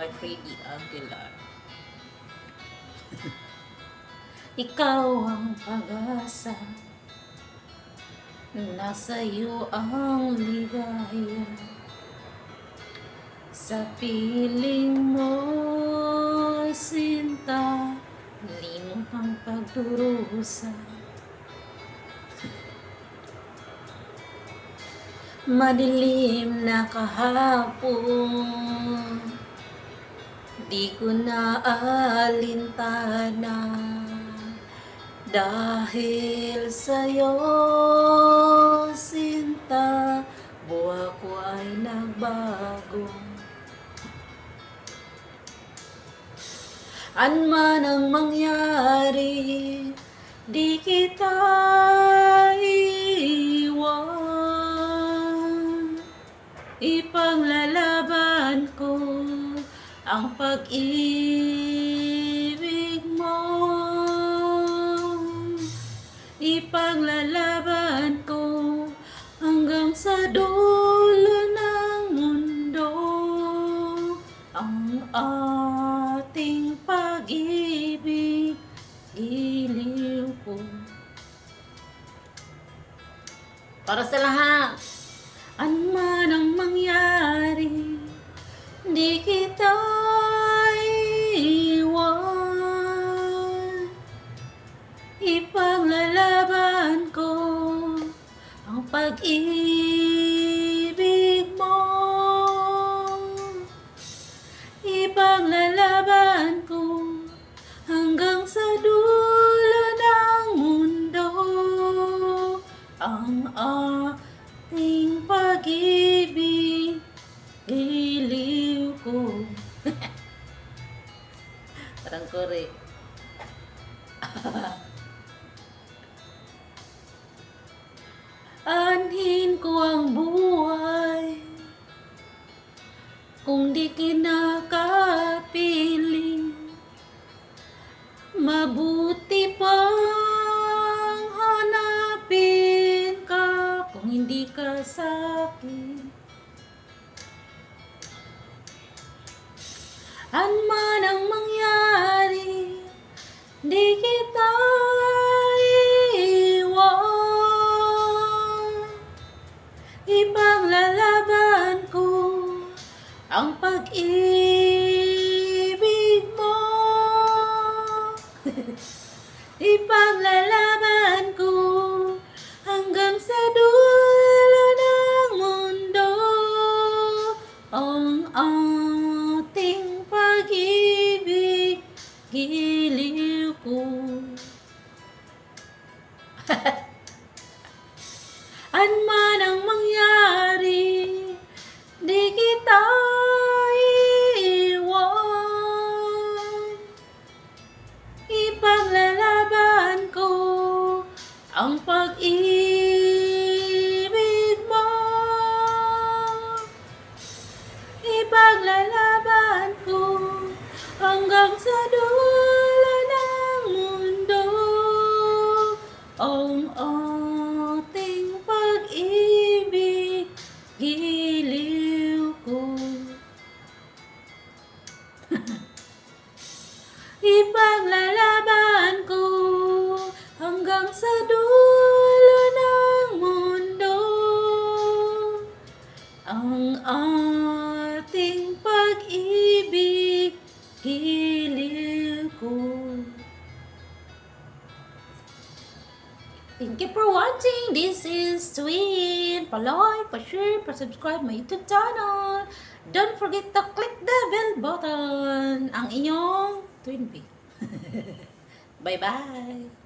by Freddy Aguilar. Ikaw ang pag-asa, nasa iyo ang ligaya. Sa piling mo'y sinta, limot ang pagdurusa. Madilim na kahapon, di ko na alintana, dahil sa'yo, sinta, buwa ko ay nagbago. Anman ang mangyari, di kita iiwan. Ipaglalaban ko ang pag-ibig mo. Ipaglalaban ko hanggang sa dulo ng mundo ang ating pag-ibig, giliw ko. Para sa lahat, anman ang mangyari, di kita iiwan. Ipaglalaban ko ang pag-ibig mo. Ipaglalaban ko hanggang sa dulo ng mundo ang ating pag-ibig, giliw ko. Parang kore. Anhin ko ang buhay kung di kinakapiling. Mabuti pang hanapin ka kung hindi ka sa'kin. Anman ang mangyari, di kita iiwan. Ipaglalaban ko ang pag-ibig mo. Ipaglalaban ko hanggang sa dulo ng mundo ang ating pag-ibig, giliw ko. Anman ang mangyari, di kita iiwan. Ipaglalaban ko ang pag-ibig mo. Ipaglalaban ko hanggang sa dulo ng mundo ang ating pag-ibig, giliw ko. Ipaglalaban ko hanggang sa dulo ng mundo ang ating pag-ibig, giliw ko. Thank you for watching. This is Twin. Pa-like, pa-share, pa-subscribe my YouTube channel. Don't forget to click the bell button. Ang inyong Twin B. Bye-bye.